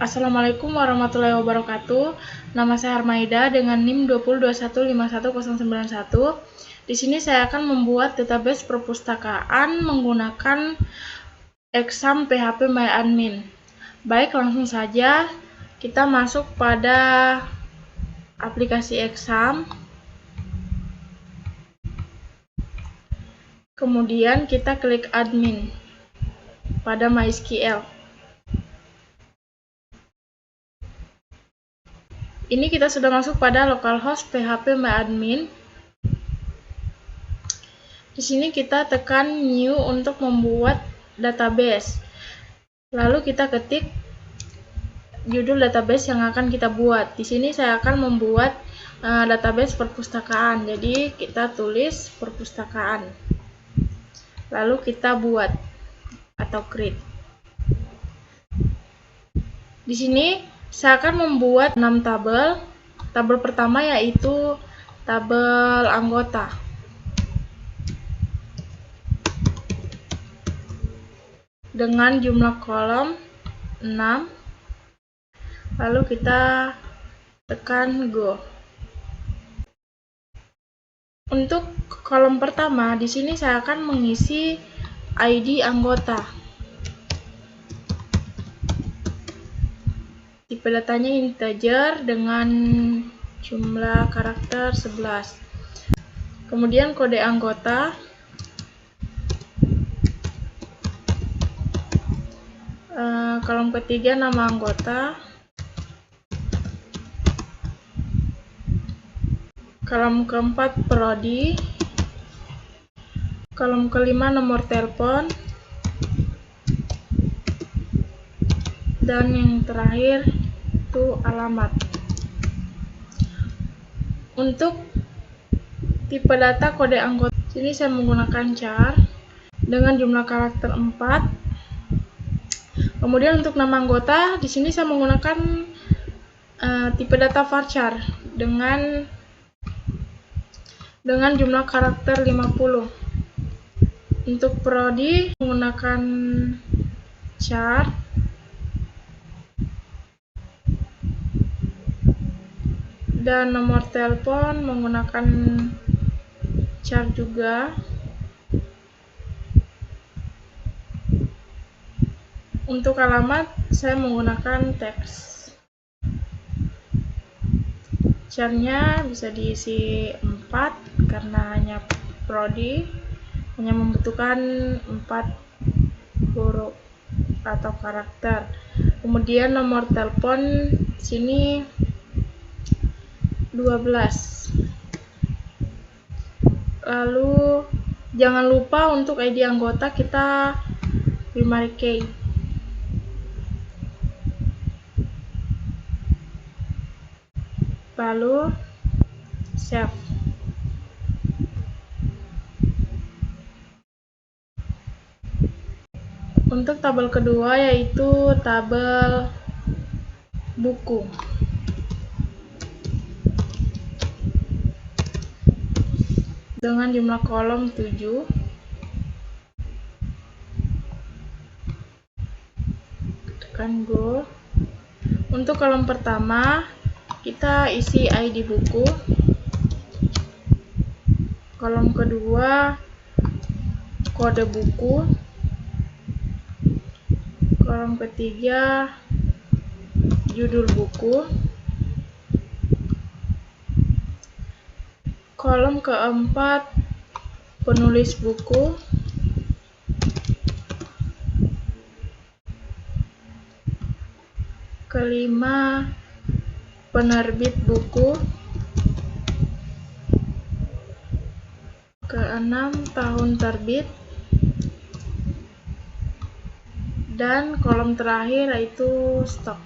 Assalamualaikum warahmatullahi wabarakatuh. Nama saya Armaida dengan NIM 2021511091. Di sini saya akan membuat database perpustakaan menggunakan Exam PHP MyAdmin. Baik, langsung saja kita masuk pada aplikasi Exam. Kemudian kita klik admin pada MySQL. Ini kita sudah masuk pada localhost PHP MyAdmin. Di sini kita tekan new untuk membuat database. Lalu kita ketik judul database yang akan kita buat. Di sini saya akan membuat database perpustakaan. Jadi kita tulis perpustakaan. Lalu kita buat atau create. Di sini saya akan membuat 6 tabel. Tabel pertama yaitu tabel anggota. Dengan jumlah kolom 6. Lalu kita tekan go. Untuk kolom pertama, di sini saya akan mengisi ID anggota. Tipe datanya integer dengan jumlah karakter 11. Kemudian kode anggota. Kolom ketiga nama anggota. Kolom keempat prodi. Kolom kelima nomor telepon. Dan yang terakhir itu alamat. Untuk tipe data kode anggota, sini saya menggunakan char dengan jumlah karakter 4. Kemudian untuk nama anggota, di sini saya menggunakan tipe data varchar dengan jumlah karakter 50. Untuk prodi menggunakan char dan nomor telepon menggunakan char juga. Untuk alamat saya menggunakan teks. Charnya bisa diisi 4 karena hanya prodi, hanya membutuhkan 4 huruf atau karakter. Kemudian nomor telepon sini 12. Lalu jangan lupa untuk ID anggota kita primary key. Lalu save. Untuk tabel kedua yaitu tabel buku. Dengan jumlah kolom 7. Tekan go. Untuk kolom pertama kita isi ID buku. Kolom kedua kode buku. Kolom ketiga judul buku. Kolom keempat penulis buku. Kelima penerbit buku. Keenam tahun terbit. Dan kolom terakhir yaitu stok.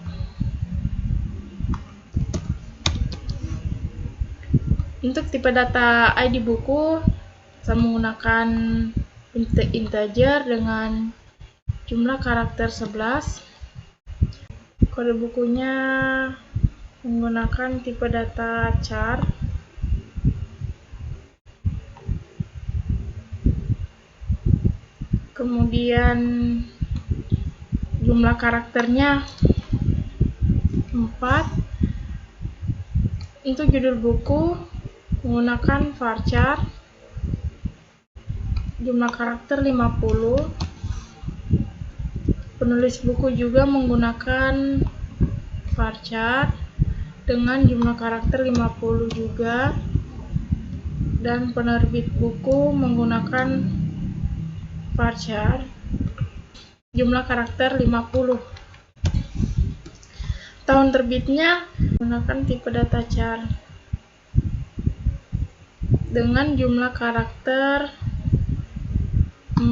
Untuk tipe data ID buku saya menggunakan integer dengan jumlah karakter 11. Kode bukunya menggunakan tipe data char. Kemudian jumlah karakternya Untuk judul buku menggunakan varchar, jumlah karakter 50. Penulis buku juga menggunakan varchar dengan jumlah karakter 50 juga, dan penerbit buku menggunakan varchar jumlah karakter 50. Tahun terbitnya menggunakan tipe data char dengan jumlah karakter 4.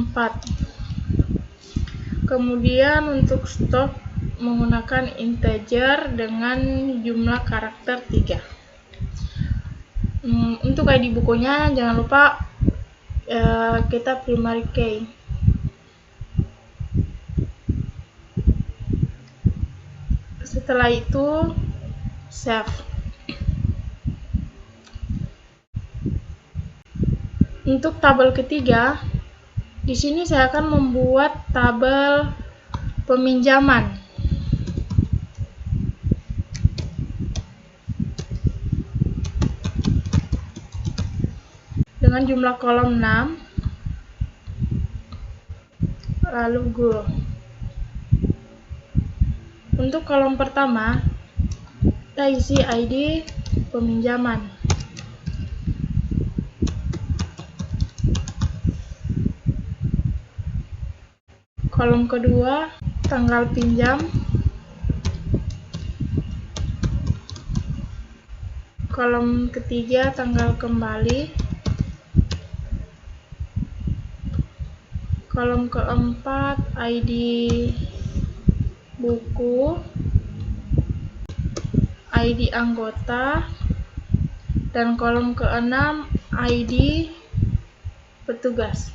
Kemudian untuk stok menggunakan integer dengan jumlah karakter 3. Untuk ID bukunya jangan lupa kita primary key. Setelah itu save. Untuk tabel ketiga, di sini saya akan membuat tabel peminjaman dengan jumlah kolom 6, lalu go. Untuk kolom pertama, kita isi ID peminjaman. Kolom kedua, tanggal pinjam. Kolom ketiga, tanggal kembali. Kolom keempat, ID buku, ID anggota, dan kolom keenam, ID petugas.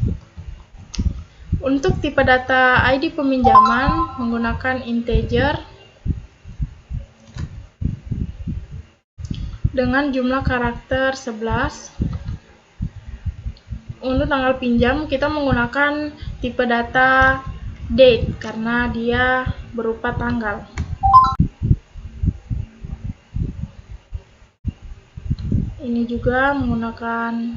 Untuk tipe data ID peminjaman menggunakan integer dengan jumlah karakter 11. Untuk tanggal pinjam kita menggunakan tipe data date karena dia berupa tanggal. Ini juga menggunakan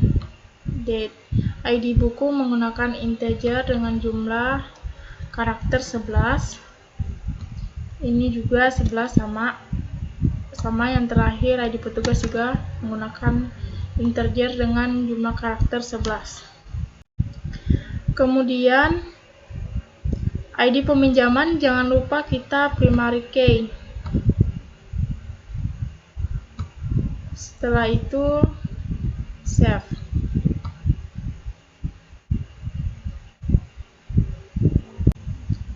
date. ID buku menggunakan integer dengan jumlah karakter 11. Ini juga 11 sama yang terakhir. ID petugas juga menggunakan integer dengan jumlah karakter 11. Kemudian ID peminjaman jangan lupa kita primary key. Setelah itu save.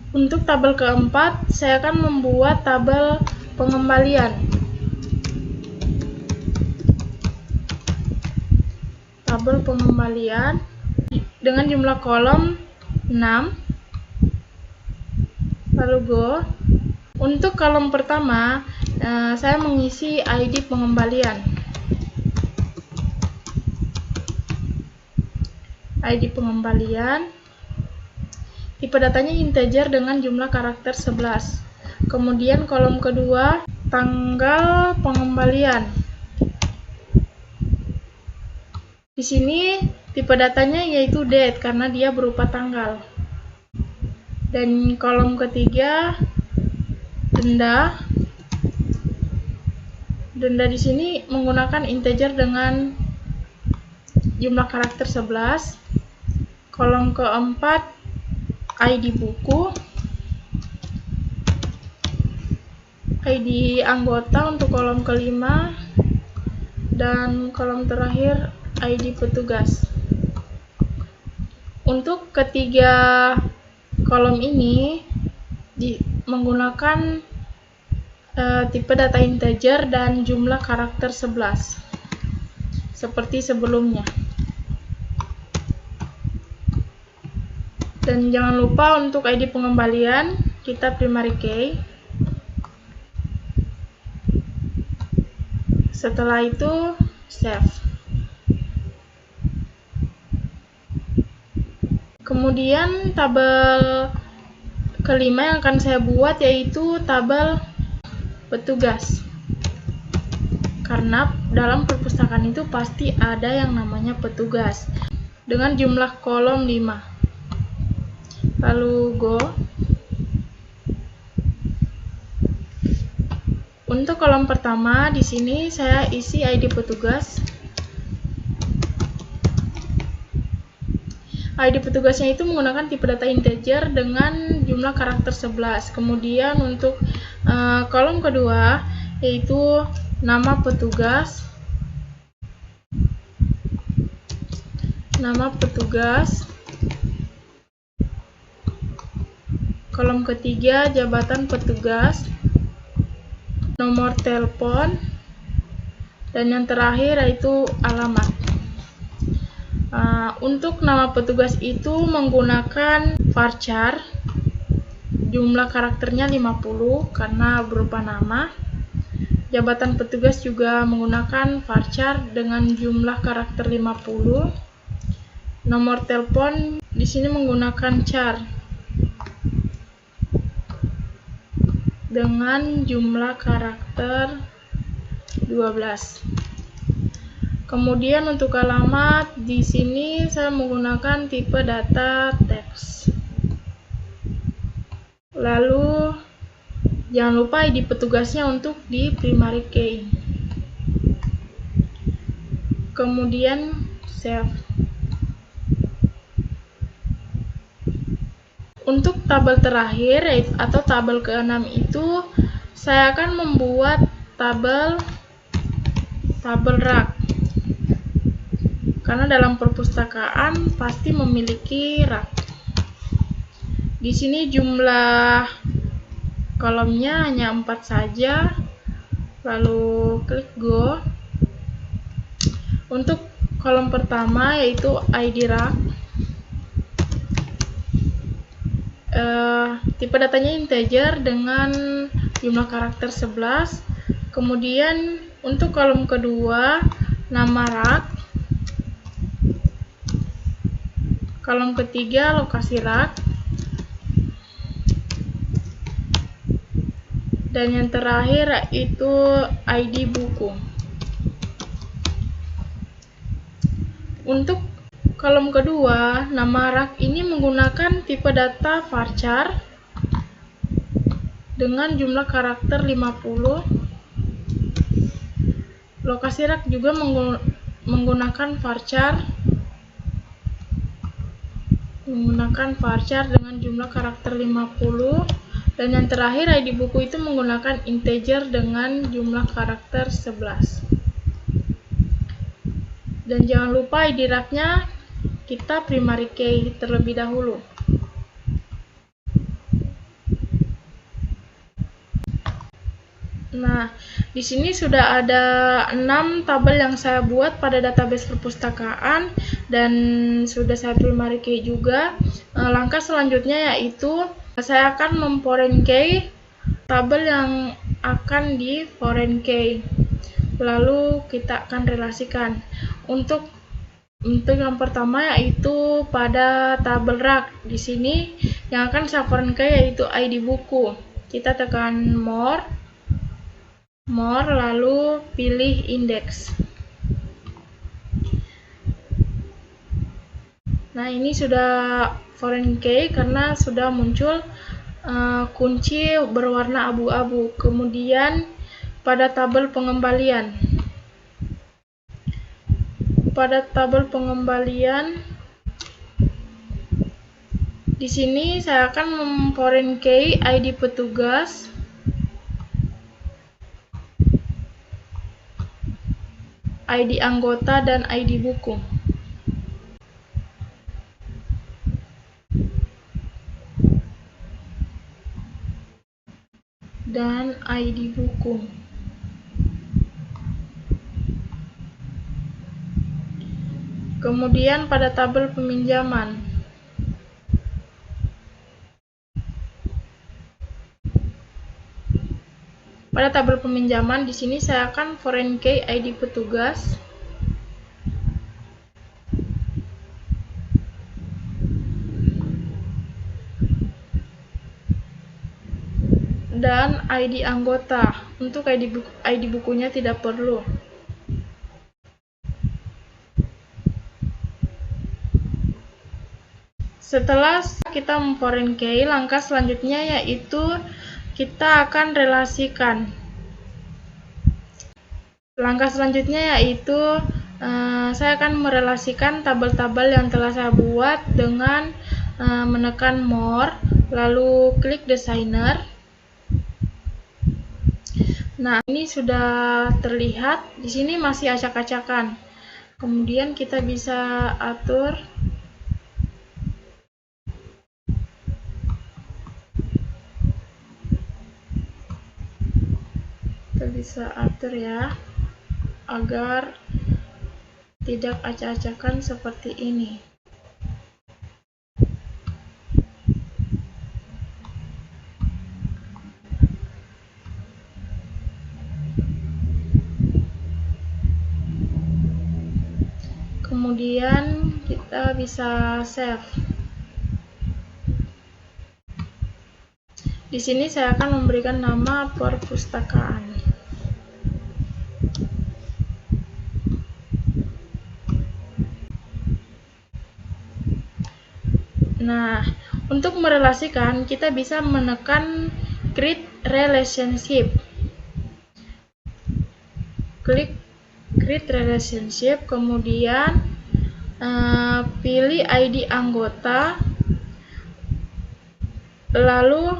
Untuk tabel keempat, saya akan membuat tabel pengembalian. Tabel pengembalian dengan jumlah kolom 6, lalu go. Untuk kolom pertama, saya mengisi ID pengembalian. ID pengembalian. Tipe datanya integer dengan jumlah karakter 11. Kemudian kolom kedua, tanggal pengembalian. Di sini tipe datanya yaitu date karena dia berupa tanggal. Dan kolom ketiga, denda. Denda di sini menggunakan integer dengan jumlah karakter 11. Kolom keempat, ID buku, ID anggota untuk kolom kelima, dan kolom terakhir ID petugas. Untuk ketiga kolom ini menggunakan tipe data integer dan jumlah karakter 11 seperti sebelumnya. Dan jangan lupa untuk ID pengembalian kita primary key. Setelah itu save. Kemudian tabel kelima yang akan saya buat yaitu tabel petugas. Karena dalam perpustakaan itu pasti ada yang namanya petugas dengan jumlah kolom 5. Lalu go. Untuk kolom pertama di sini saya isi ID petugas. ID petugasnya itu menggunakan tipe data integer dengan jumlah karakter 11. Kemudian untuk kolom kedua yaitu nama petugas. Kolom ketiga jabatan petugas, nomor telepon, dan yang terakhir yaitu alamat. Untuk nama petugas itu menggunakan varchar, jumlah karakternya 50 karena berupa nama. Jabatan petugas juga menggunakan varchar dengan jumlah karakter 50. Nomor telepon di sini menggunakan char dengan jumlah karakter 12. Kemudian untuk alamat di sini saya menggunakan tipe data teks. Lalu jangan lupa ID petugasnya untuk di primary key. Kemudian save. Untuk tabel terakhir atau tabel ke-6 itu saya akan membuat tabel rak. Karena dalam perpustakaan pasti memiliki rak. Di sini jumlah kolomnya hanya 4 saja. Lalu klik go. Untuk kolom pertama yaitu ID rak. Tipe datanya integer dengan jumlah karakter 11. Kemudian untuk kolom kedua nama rak. Kolom ketiga lokasi rak. Dan yang terakhir itu ID buku. Untuk kolom kedua, nama rak ini menggunakan tipe data varchar dengan jumlah karakter 50. Lokasi rak juga menggunakan varchar dengan jumlah karakter 50. Dan yang terakhir ID buku itu menggunakan integer dengan jumlah karakter 11. Dan jangan lupa ID rak-nya kita primary key terlebih dahulu. Nah, di sini sudah ada 6 tabel yang saya buat pada database perpustakaan dan sudah saya primary key juga. Langkah selanjutnya yaitu saya akan memforeign key tabel yang akan di foreign key. Lalu kita akan relasikan. Untuk yang pertama yaitu pada tabel rak. Di sini yang akan saya foreign key yaitu ID buku. Kita tekan more, lalu pilih index. Nah, ini sudah foreign key karena sudah muncul kunci berwarna abu-abu. Kemudian pada tabel pengembalian. Di sini saya akan memforeign key ID petugas, ID anggota, dan ID buku. Kemudian pada tabel peminjaman. Pada tabel peminjaman di sini saya akan foreign key ID petugas, dan ID anggota. Untuk ID bukunya tidak perlu. Setelah kita foreign key, langkah selanjutnya yaitu kita akan relasikan. Langkah selanjutnya yaitu saya akan merelasikan tabel-tabel yang telah saya buat dengan menekan more, lalu klik designer. Nah, ini sudah terlihat. Di sini masih acak-acakan. Kemudian kita bisa atur. Kita bisa atur ya, agar tidak acak-acakan seperti ini. Kemudian kita bisa save. Di sini saya akan memberikan nama perpustakaan. Nah, untuk merelasikan kita bisa menekan create relationship. Klik create relationship, kemudian pilih ID anggota, lalu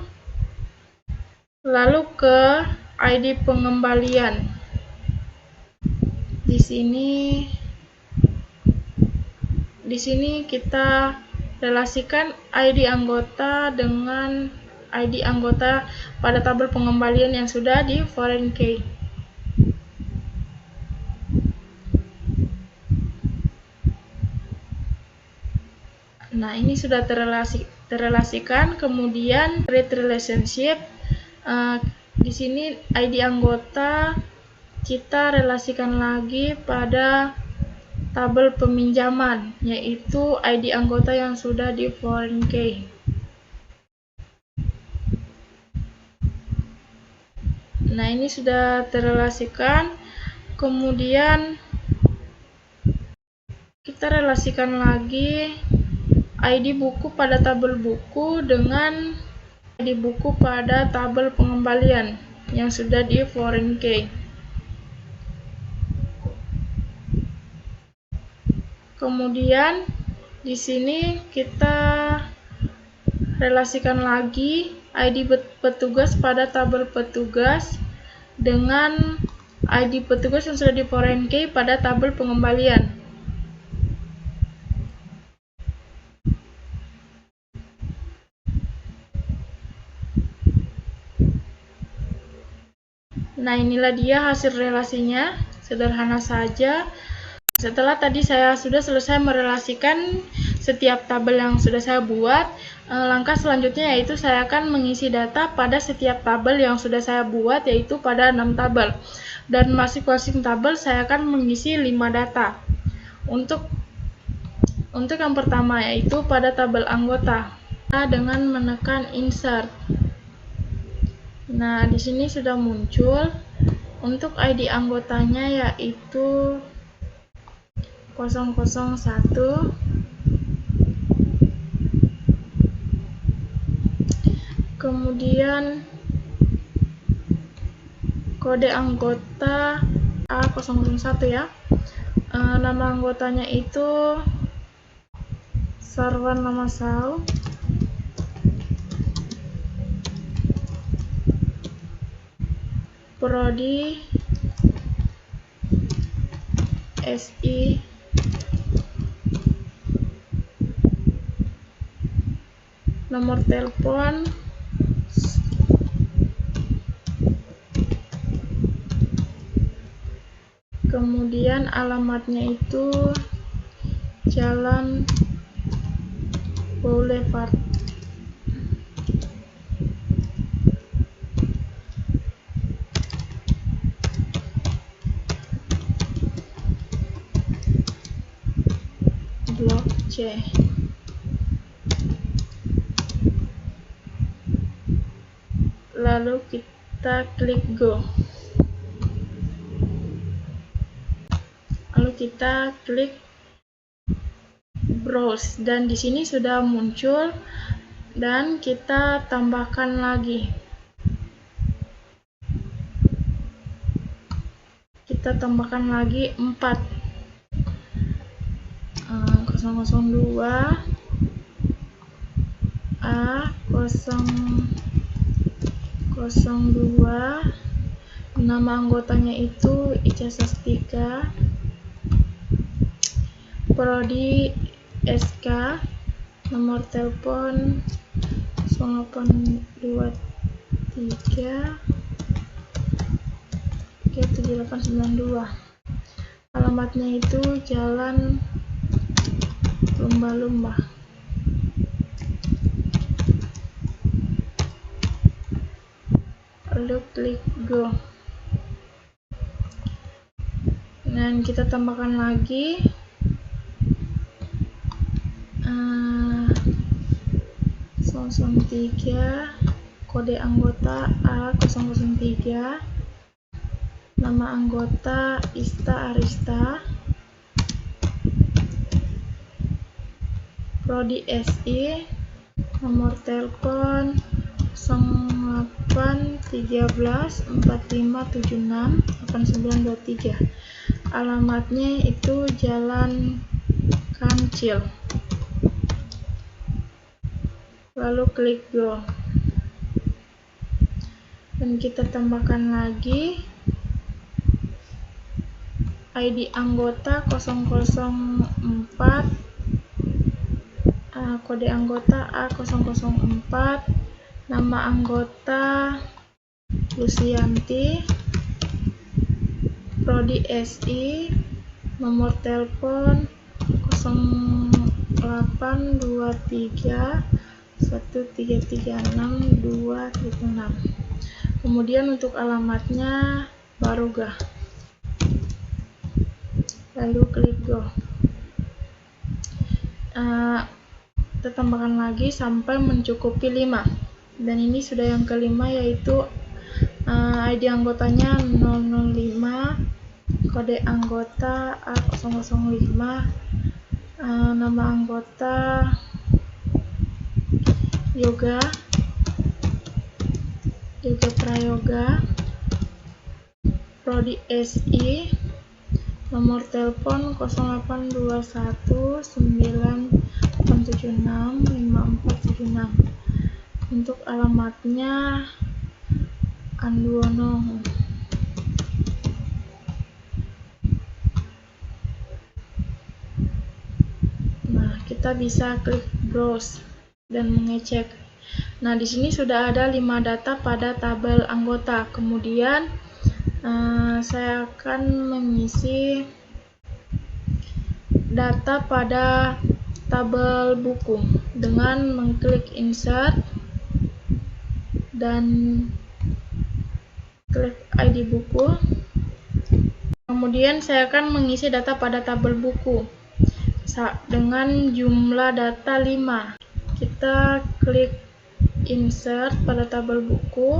ke ID pengembalian. Di sini kita relasikan ID anggota dengan ID anggota pada tabel pengembalian yang sudah di foreign key. Nah, ini sudah terrelasikan. Kemudian create relationship. Di sini ID anggota kita relasikan lagi pada tabel peminjaman, yaitu ID anggota yang sudah di foreign key. Nah, ini sudah terrelasikan. Kemudian kita relasikan lagi ID buku pada tabel buku dengan ID buku pada tabel pengembalian yang sudah di foreign key. Kemudian di sini kita relasikan lagi ID petugas pada tabel petugas dengan ID petugas yang sudah di foreign key pada tabel pengembalian. Nah, inilah dia hasil relasinya, sederhana saja. Setelah tadi saya sudah selesai merelasikan setiap tabel yang sudah saya buat, langkah selanjutnya yaitu saya akan mengisi data pada setiap tabel yang sudah saya buat, yaitu pada 6 tabel. Dan masing-masing tabel saya akan mengisi 5 data. Untuk yang pertama yaitu pada tabel anggota dengan menekan insert. Nah, di sini sudah muncul. Untuk ID anggotanya yaitu 001. Kemudian kode anggota A001 ya. Nama anggotanya itu Sarwan Lamasau. Prodi SI. Nomor telepon kemudian alamatnya itu Jalan Boulevard. Blok C. Lalu kita klik go. Lalu kita klik browse, dan di sini sudah muncul, dan kita tambahkan lagi. Kita tambahkan lagi 4. 002 A 002, nama anggotanya itu Ica Sastika, prodi SK, nomor telepon 0823 7892, alamatnya itu Jalan Lumba-Lumba. Lalu klik go, dan kita tambahkan lagi 003, kode anggota A003, nama anggota Ista Arista, prodi SI, nomor telepon 0813 4576 8923, alamatnya itu Jalan Kancil. Lalu klik go, dan kita tambahkan lagi ID anggota 004, kode anggota A004, nama anggota Lucianti, prodi SI, nomor telepon 0823 1336 236. Kemudian untuk alamatnya Barugah. Lalu klik go. Kita tambahkan lagi sampai mencukupi 5, dan ini sudah yang kelima, yaitu ID anggotanya 005, kode anggota A005, nama anggota Yoga Prayoga, prodi SI, nomor telepon 0821 9876 5476, untuk alamatnya Anduono. Nah, kita bisa klik browse dan mengecek. Nah, di sini sudah ada 5 data pada tabel anggota. Kemudian saya akan mengisi data pada tabel buku dengan mengklik insert dan klik ID buku. Kemudian saya akan mengisi data pada tabel buku dengan jumlah data 5. Kita klik insert pada tabel buku,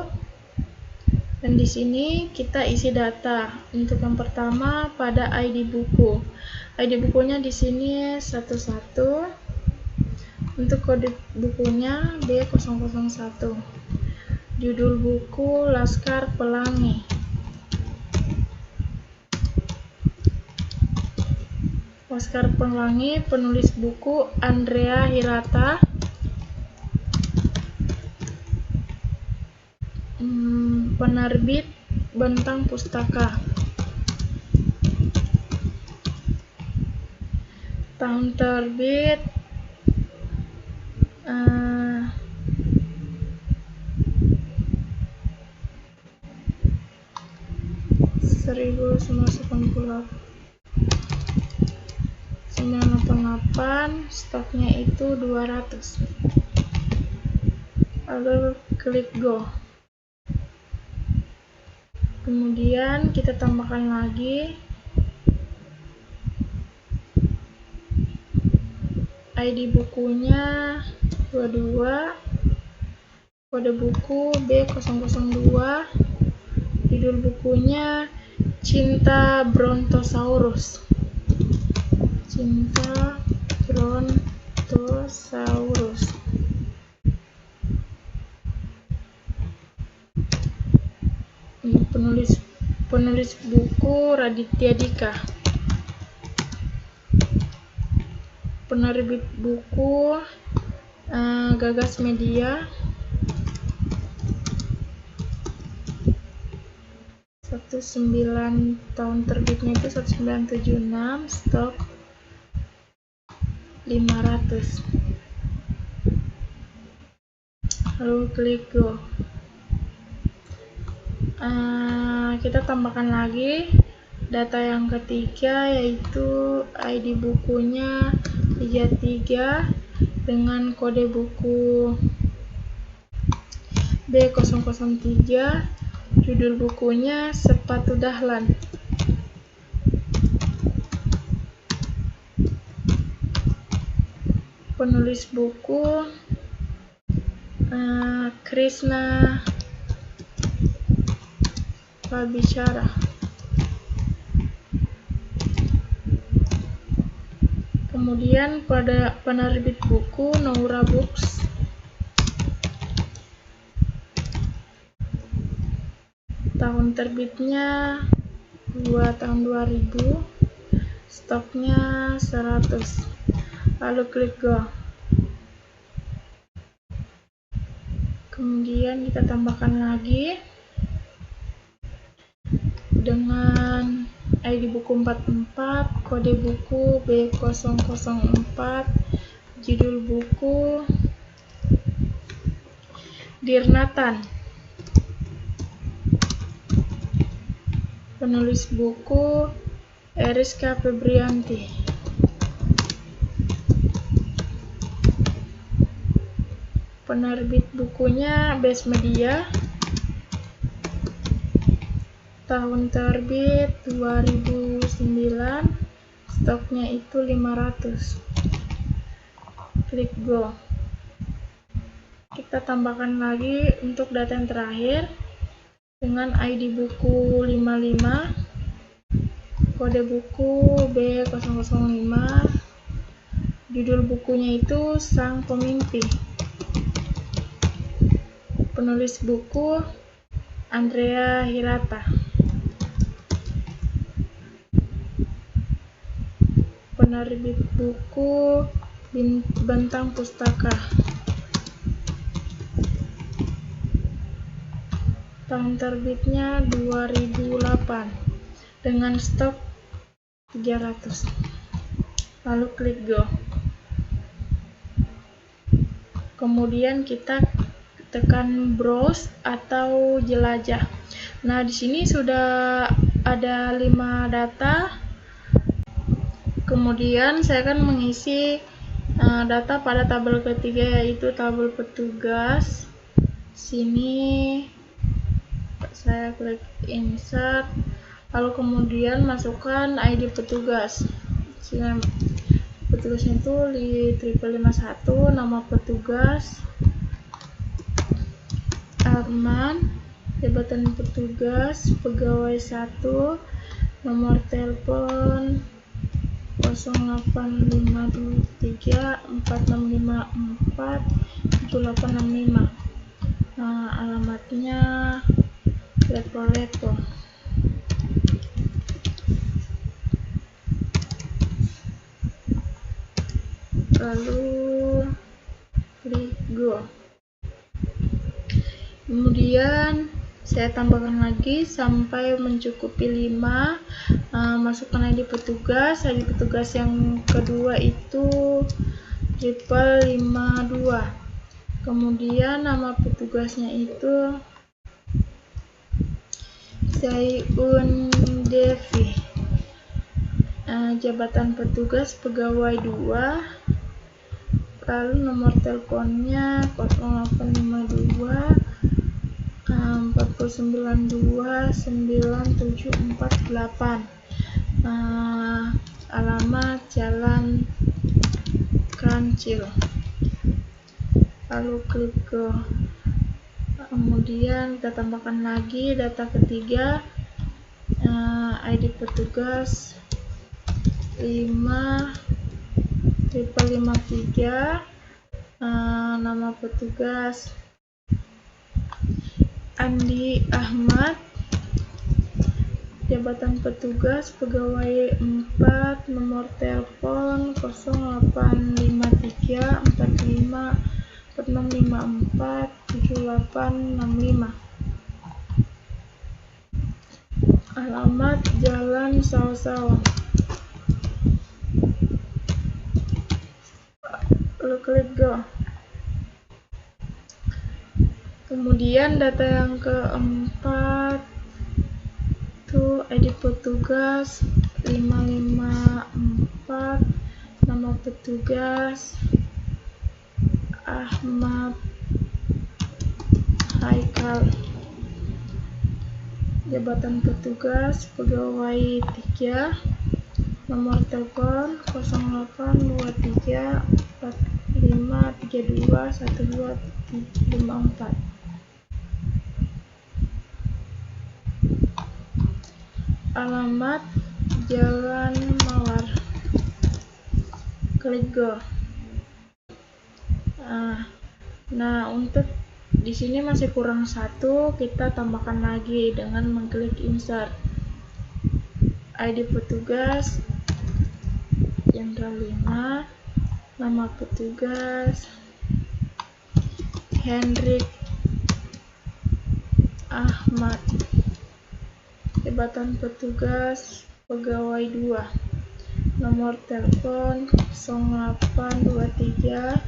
dan di sini kita isi data. Untuk yang pertama pada ID buku. ID bukunya di sini 11. Untuk kode bukunya B001. Judul buku Laskar Pelangi. Laskar Pelangi, penulis buku Andrea Hirata. Penerbit Bentang Pustaka. Tahun terbit 1988, stoknya itu 200. Lalu klik go. Kemudian kita tambahkan lagi ID bukunya 22, kode buku B002, Judul bukunya Cinta Brontosaurus. Cinta Brontosaurus. Penulis buku Raditya Dika. Penerbit buku Gagas Media. 19 tahun terbitnya itu 1976, stok 500. Lalu klik go. Kita tambahkan lagi data yang ketiga, yaitu ID bukunya 33 dengan kode buku B003. Judul bukunya Sepatu Dahlan. Penulis buku Krishna Pabichara. Kemudian pada penerbit buku Noura Books. Tahun terbitnya tahun 2000, stoknya 100. Lalu klik go. Kemudian kita tambahkan lagi dengan ID buku 44, kode buku B004, judul buku Dirnatan. Penulis buku Eriska Febrianti. Penerbit bukunya Best Media. Tahun terbit 2009, stoknya itu 500. Klik go. Kita tambahkan lagi untuk data yang terakhir dengan ID buku 55, kode buku B005, judul bukunya itu Sang Pemimpi. Penulis buku Andrea Hirata. Penerbit buku Bentang Pustaka. Tahun terbitnya 2008 dengan stok 300. Lalu klik go. Kemudian kita tekan browse atau jelajah. Nah, di sini sudah ada 5 data. Kemudian saya akan mengisi data pada tabel ketiga, yaitu tabel petugas. Sini saya klik insert, lalu kemudian masukkan ID petugas. Sini petugasnya itu di 551, nama petugas Arman, jabatan petugas pegawai 1, nomor telepon 0853 4654 7865. Alamatnya Lepo-Lepo. Lalu klik go. Kemudian saya tambahkan lagi sampai mencukupi 5. Masukkan ID petugas. ID petugas yang kedua itu 552. Kemudian nama petugasnya itu Zaiun Devi. Jabatan petugas pegawai 2. Lalu nomor teleponnya 0852 492 9748. Alamat Jalan Kancil. Lalu klik ke Kemudian kita tambahkan lagi data ketiga, ID petugas 5.553, nama petugas Andi Ahmad, jabatan petugas pegawai 4, nomor telepon 0853 45 4654 7865, alamat Jalan Saw-Saw. Lalu klik go. Kemudian data yang keempat itu ID petugas 554, nama petugas Ahmad Haikal, jabatan petugas pegawai 3, nomor telepon 0823 4532 1254, alamat Jalan Mawar. Klik go. Nah, untuk di sini masih kurang satu, kita tambahkan lagi dengan mengklik insert. ID petugas Jenderal 5, nama petugas Hendrik Ahmad, jabatan petugas pegawai 2, nomor telepon 0823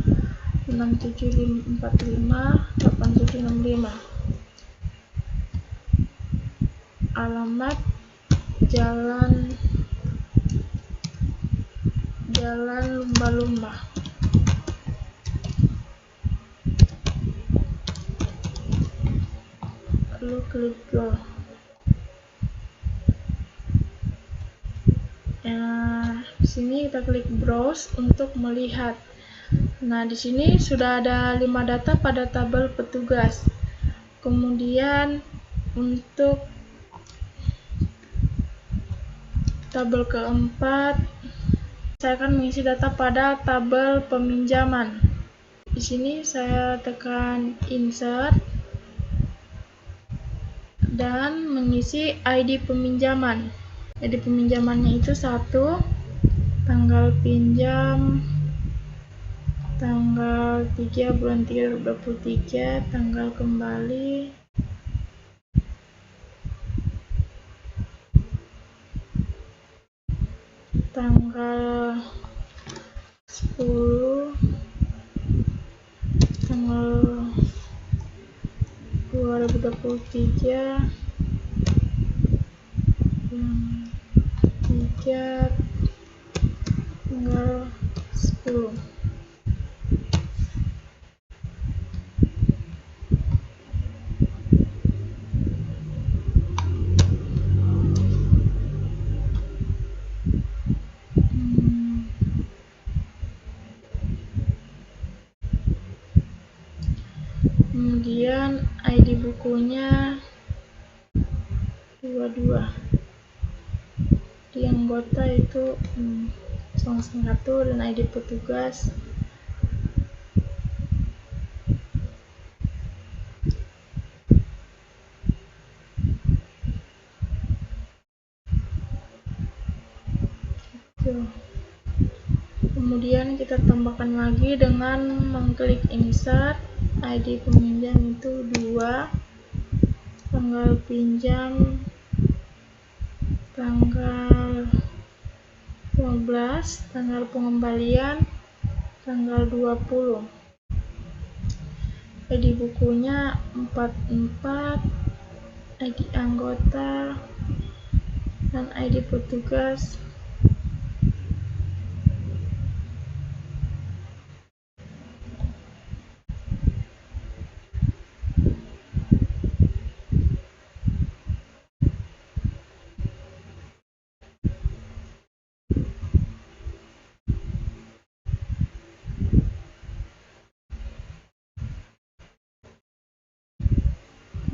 6745 8765, alamat Jalan Lumba-Lumba. Lalu klik go. Di sini kita klik browse untuk melihat. Nah, di sini sudah ada 5 data pada tabel petugas. Kemudian untuk tabel keempat, saya akan mengisi data pada tabel peminjaman. Di sini saya tekan insert dan mengisi ID peminjaman. ID peminjamannya itu 1, tanggal pinjam tanggal 3 bulan 3 2023, tanggal kembali tanggal 10 tanggal 2023 bulan 3 tanggal 10. Kemudian ID bukunya 22. Di anggota itu 01 dan ID petugas itu. Kemudian kita tambahkan lagi dengan mengklik insert. ID peminjam itu 2, tanggal pinjam tanggal 15, tanggal pengembalian tanggal 20, ID bukunya 44, ID anggota dan ID petugas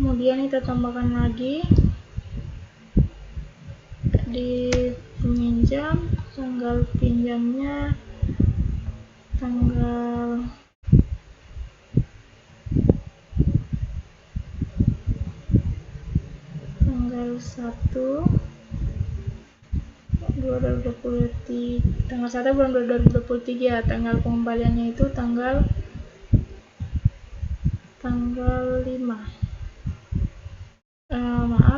Kemudian kita tambahkan lagi di peminjam, tanggal pinjamnya tanggal 1 bulan 2023, tanggal pengembaliannya itu tanggal 5,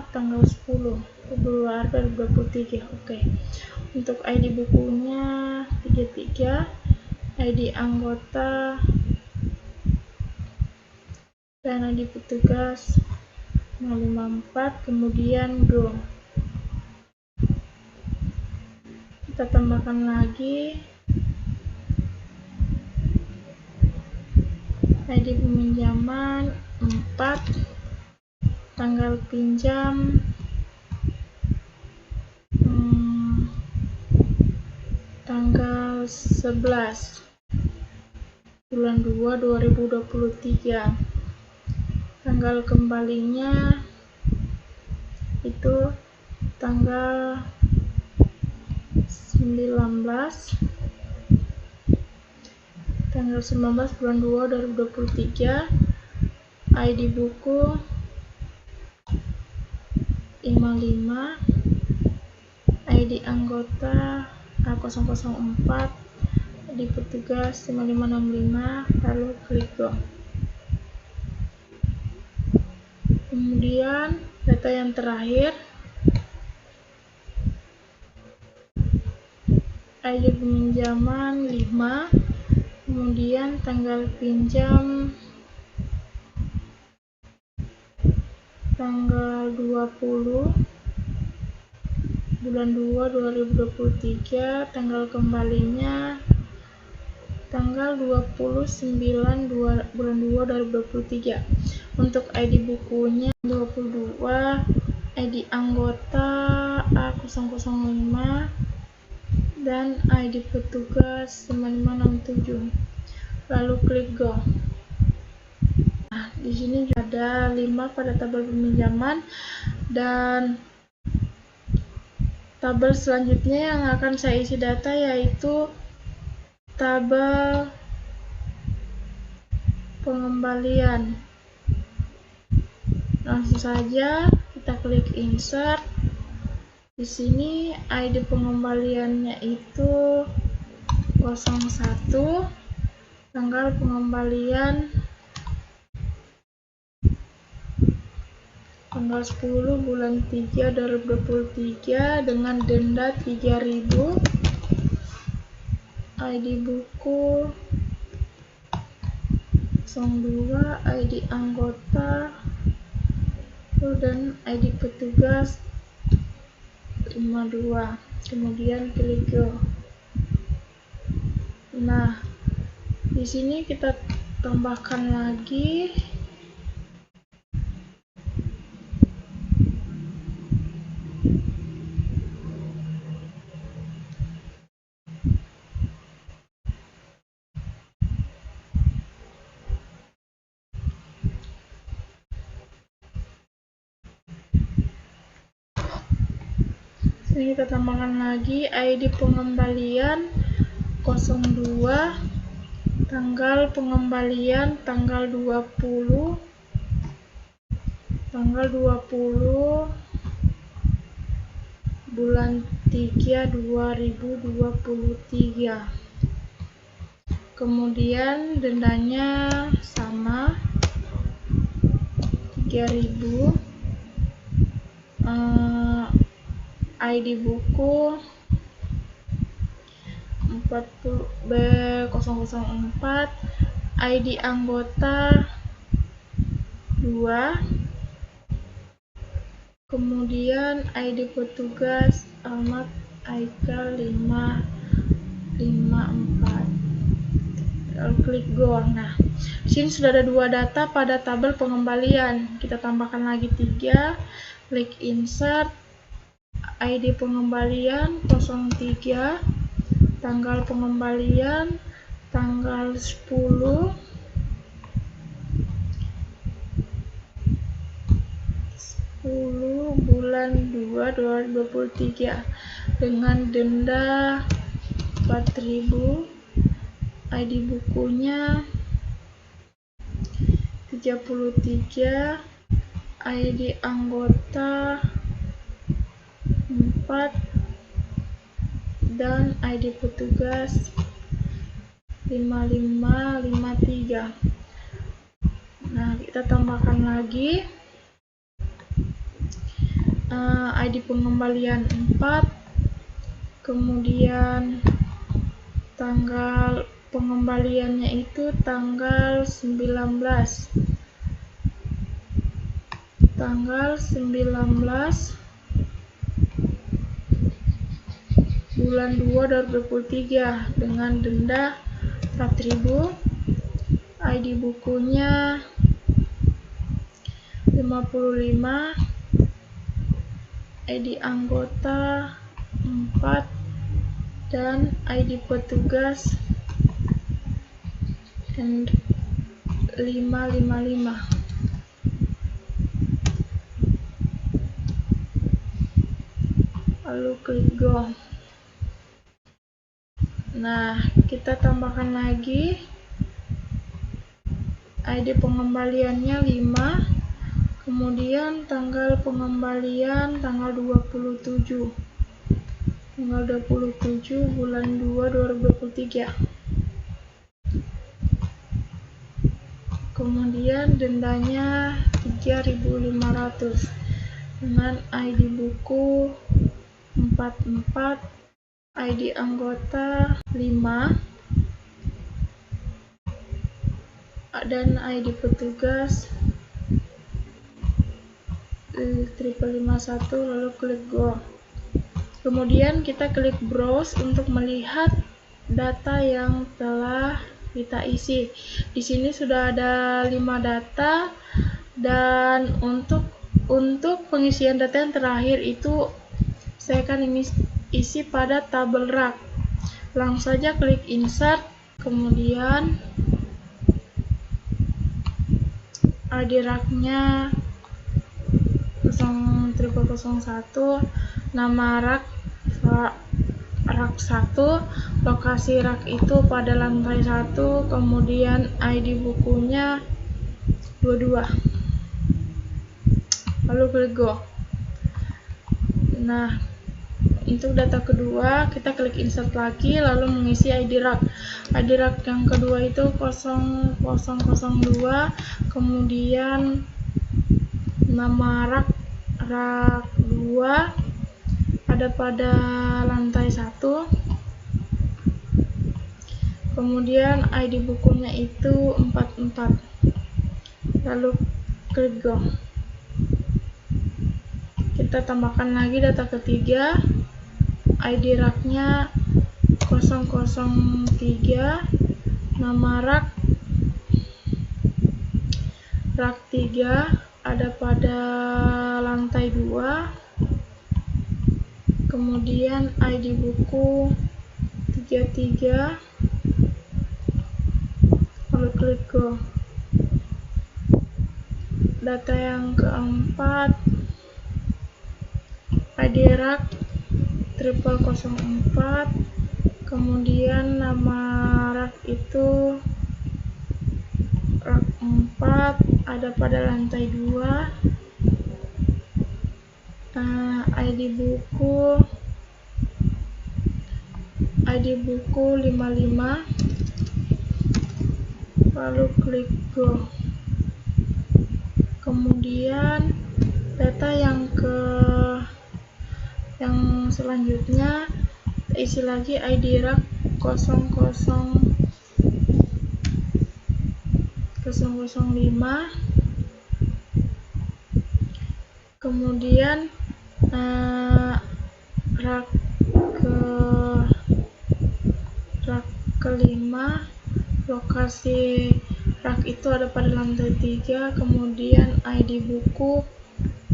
tanggal 10 Februari 2023. Oke. Untuk ID bukunya 33, ID anggota dan ID petugas 054, kemudian go. Kita tambahkan lagi ID peminjaman 4, tanggal pinjam tanggal 11 bulan 2 2023. Tanggal kembalinya itu tanggal 19 bulan 2 2023. ID buku 55, ID anggota A004, ID petugas 5565, lalu klik go. Kemudian data yang terakhir, ID peminjaman 5, kemudian tanggal pinjam tanggal 20 bulan 2 2023, tanggal kembalinya tanggal 29 bulan 2 2023. Untuk ID bukunya 22, ID anggota A005 dan ID petugas 5567. Lalu klik go. Nah, di sini ada 5 pada tabel peminjaman, dan tabel selanjutnya yang akan saya isi data yaitu tabel pengembalian. Langsung saja kita klik insert. Di sini ID pengembaliannya itu 01, tanggal pengembalian tanggal 10 bulan 3 2023 dengan denda 3.000. ID buku 02, ID anggota dan ID petugas 52. Kemudian klik go. Nah, di sini kita tambahkan lagi ID pengembalian 02, tanggal pengembalian tanggal 20 bulan 3 2023. Kemudian dendanya sama 3.000. ID buku 40B004, ID anggota 2, kemudian ID petugas Ahmad Aika 554. Lalu klik go. Nah, di sini sudah ada 2 data pada tabel pengembalian. Kita tambahkan lagi 3, klik insert. ID pengembalian 03, tanggal pengembalian tanggal 10 bulan 2 2023 dengan denda 4.000, ID bukunya 33, ID anggota 4, dan ID petugas 5553. Nah, kita tambahkan lagi ID pengembalian 4, kemudian tanggal pengembaliannya itu tanggal 19 bulan 2 2023 dengan denda 4.000, ID bukunya 55, ID anggota 4, dan ID petugas 555. Lalu klik go. Nah, kita tambahkan lagi ID pengembaliannya 5, kemudian tanggal pengembalian tanggal 27 bulan 2 2023, kemudian dendanya 3.500 dengan ID buku 44, ID anggota 5, dan ID petugas 551. Lalu klik go. Kemudian kita klik browse untuk melihat data yang telah kita isi. Di sini sudah ada 5 data, dan untuk pengisian data yang terakhir itu saya akan isi pada tabel rak. Langsung saja klik insert, kemudian ID raknya 00001, nama rak 1, lokasi rak itu pada lantai 1, kemudian ID bukunya 22. Lalu klik go. Nah, untuk data kedua kita klik insert lagi, lalu mengisi ID rak. ID rak yang kedua itu 0002, kemudian nama rak 2 ada pada lantai 1, kemudian ID bukunya itu 44. Lalu klik go. Kita tambahkan lagi data ketiga, ID raknya 003, nama rak 3 ada pada lantai 2, kemudian ID buku 33. Lalu klik go. Data yang keempat, ID rak 0004, kemudian nama rak itu rak 4 ada pada lantai 2, ID buku 55. Lalu klik go. Kemudian data yang selanjutnya isi lagi ID rak 005, kemudian rak kelima, lokasi rak itu ada pada lantai 3, kemudian ID buku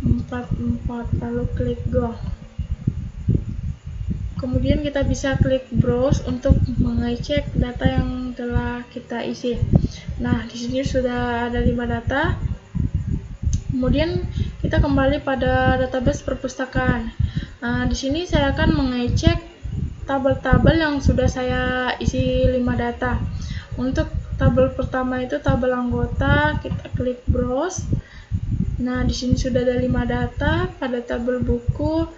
44. Lalu klik go. Kemudian kita bisa klik browse untuk mengecek data yang telah kita isi. Nah, di sini sudah ada 5 data. Kemudian kita kembali pada database perpustakaan. Di sini saya akan mengecek tabel-tabel yang sudah saya isi 5 data. Untuk tabel pertama itu tabel anggota, kita klik browse. Nah, di sini sudah ada 5 data. Pada tabel buku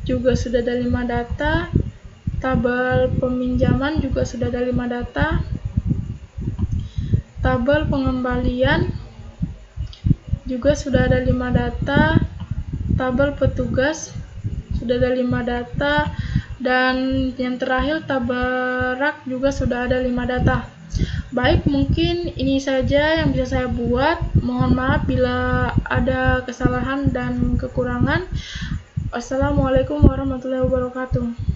juga sudah ada 5 data. Tabel peminjaman juga sudah ada 5 data. Tabel pengembalian juga sudah ada 5 data. Tabel petugas sudah ada 5 data. Dan yang terakhir tabel rak juga sudah ada 5 data. Baik, mungkin ini saja yang bisa saya buat. Mohon maaf bila ada kesalahan dan kekurangan. Wassalamualaikum warahmatullahi wabarakatuh.